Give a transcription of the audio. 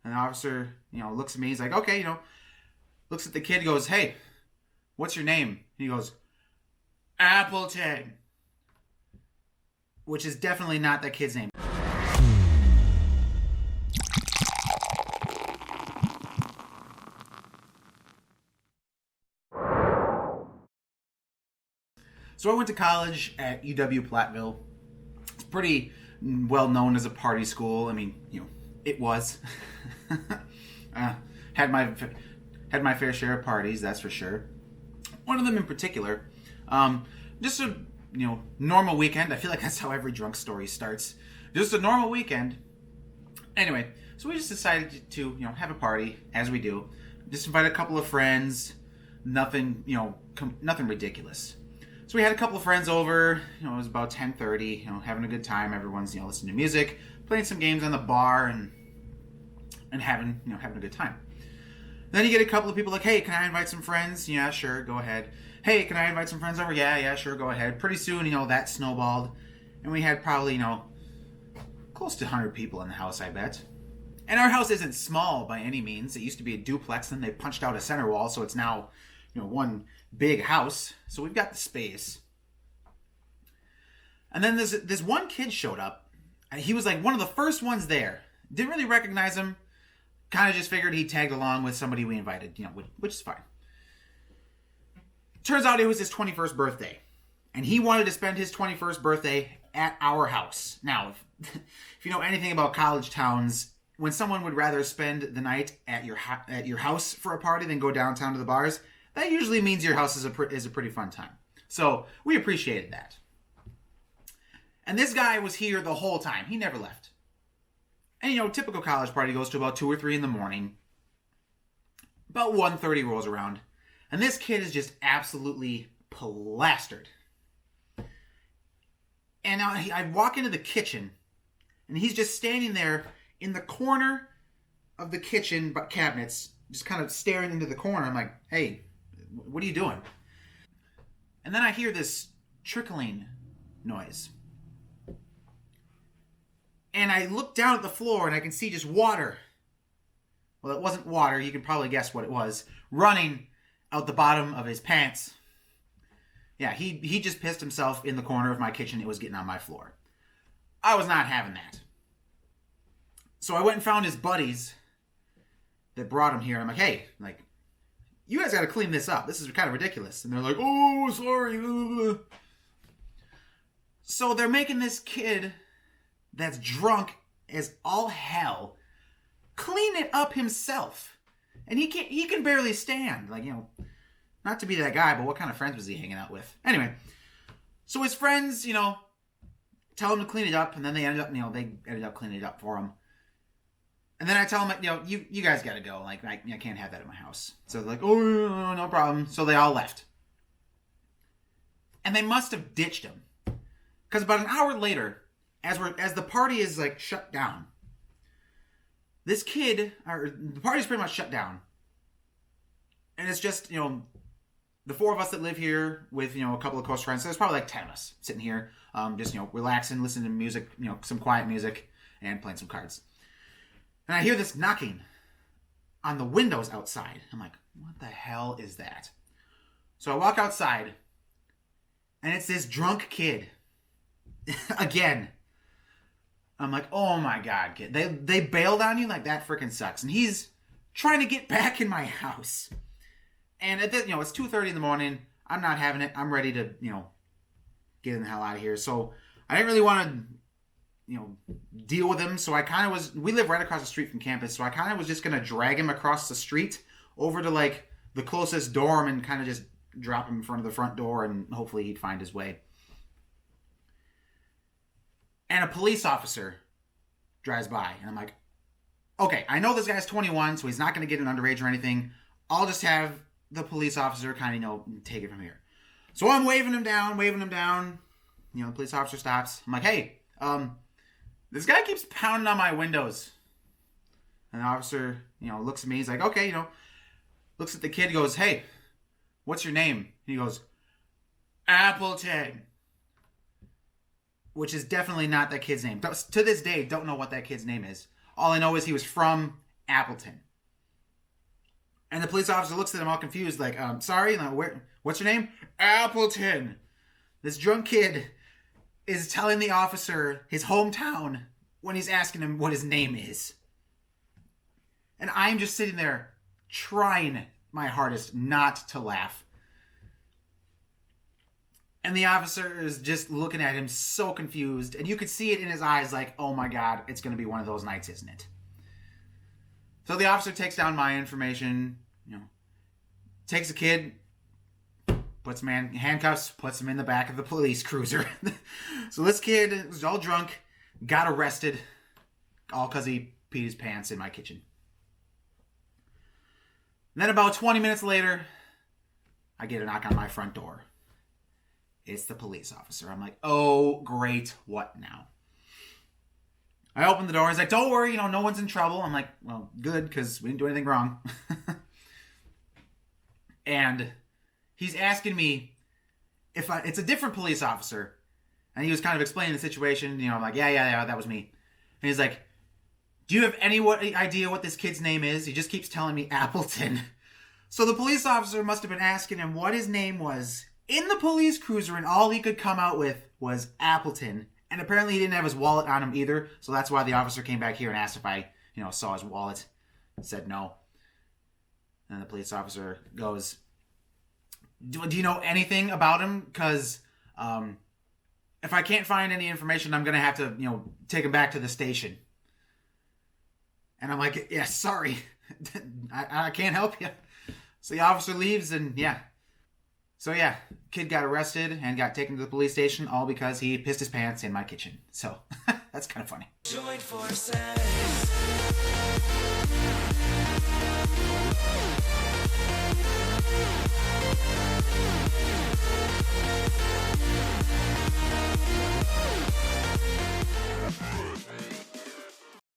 And the officer, looks at me. He's like, okay, looks at the kid, goes, hey, what's your name? And he goes, Appleton, which is definitely not that kid's name. So I went to college at UW-Platteville. It's pretty well known as a party school. I mean, it was. Had my fair share of parties, that's for sure. One of them in particular, just a normal weekend. I feel like that's how every drunk story starts. Just a normal weekend. Anyway, so we just decided to have a party as we do. Just invite a couple of friends. Nothing nothing ridiculous. So we had a couple of friends over. It was about 10:30. Having a good time. Everyone's listening to music, playing some games on the bar, and having a good time. Then you get a couple of people like, hey, can I invite some friends? Yeah, sure, go ahead. Hey, can I invite some friends over? Yeah, sure, go ahead. Pretty soon, that snowballed. And we had probably, close to 100 people in the house, I bet. And our house isn't small by any means. It used to be a duplex, then they punched out a center wall, so it's now, one big house. So we've got the space. And then this one kid showed up. He was like one of the first ones there. Didn't really recognize him. Kind of just figured he tagged along with somebody we invited, which is fine. Turns out it was his 21st birthday. And he wanted to spend his 21st birthday at our house. Now, if you know anything about college towns, when someone would rather spend the night at your house for a party than go downtown to the bars, that usually means your house is a pretty fun time. So we appreciated that. And this guy was here the whole time. He never left. And typical college party goes to about 2 or 3 in the morning. About 1:30 rolls around. And this kid is just absolutely plastered. And now I walk into the kitchen, and he's just standing there in the corner of the kitchen cabinets, just kind of staring into the corner. I'm like, hey, what are you doing? And then I hear this trickling noise. And I look down at the floor and I can see just water. Well, it wasn't water. You can probably guess what it was. Running out the bottom of his pants. Yeah, he just pissed himself in the corner of my kitchen. It was getting on my floor. I was not having that. So I went and found his buddies that brought him here. I'm like, hey, you guys got to clean this up. This is kind of ridiculous. And they're like, oh, sorry. So they're making this kid that's drunk as all hell clean it up himself. And he can barely stand. Not to be that guy, but what kind of friends was he hanging out with? Anyway, so his friends, tell him to clean it up, and then they ended up cleaning it up for him. And then I tell them, you guys got to go. I can't have that at my house. So they're like, oh, no problem. So they all left. And they must have ditched him. Because about an hour later, as the party is shut down, this kid, or the party's pretty much shut down. And it's just, the 4 of us that live here with, a couple of close friends. So there's probably 10 of us sitting here, just, relaxing, listening to music, some quiet music, and playing some cards. And I hear this knocking on the windows outside. I'm like, what the hell is that? So I walk outside, and it's this drunk kid. Again. I'm like, oh my God, kid. They bailed on you? That freaking sucks. And he's trying to get back in my house. And at this, it's 2:30 in the morning. I'm not having it. I'm ready to, get in the hell out of here. So I didn't really want to, deal with him. So I kind of was, we live right across the street from campus. So I kind of was just going to drag him across the street over to the closest dorm and kind of just drop him in front of the front door and hopefully he'd find his way. And a police officer drives by. And I'm like, okay, I know this guy's 21, so he's not going to get an underage or anything. I'll just have the police officer kind of, take it from here. So I'm waving him down. The police officer stops. I'm like, hey, this guy keeps pounding on my windows. And the officer, looks at me. He's like, okay, looks at the kid, goes, hey, what's your name? And he goes, Appleton. Which is definitely not that kid's name. To this day, don't know what that kid's name is. All I know is he was from Appleton. And the police officer looks at him all confused, like, sorry, what's your name? Appleton. This drunk kid is telling the officer his hometown when he's asking him what his name is. And I'm just sitting there trying my hardest not to laugh. And the officer is just looking at him so confused. And you could see it in his eyes like, oh my God, it's going to be one of those nights, isn't it? So the officer takes down my information, takes the kid, puts him in handcuffs, puts him in the back of the police cruiser. So this kid was all drunk, got arrested, all because he peed his pants in my kitchen. And then about 20 minutes later, I get a knock on my front door. It's the police officer. I'm like, oh, great, what now? I open the door. He's like, don't worry, no one's in trouble. I'm like, well, good, because we didn't do anything wrong. And he's asking me if it's a different police officer. And he was kind of explaining the situation. I'm like, yeah, that was me. And he's like, do you have any idea what this kid's name is? He just keeps telling me Appleton. So the police officer must have been asking him what his name was in the police cruiser, and all he could come out with was Appleton. And apparently he didn't have his wallet on him either, so that's why the officer came back here and asked if I, saw his wallet. Said no. And the police officer goes, do you know anything about him? Because if I can't find any information, I'm going to have to, take him back to the station. And I'm like, yeah, sorry. I can't help you. So the officer leaves, and yeah. So yeah, kid got arrested and got taken to the police station, all because he pissed his pants in my kitchen. So that's kind of funny. Join forces.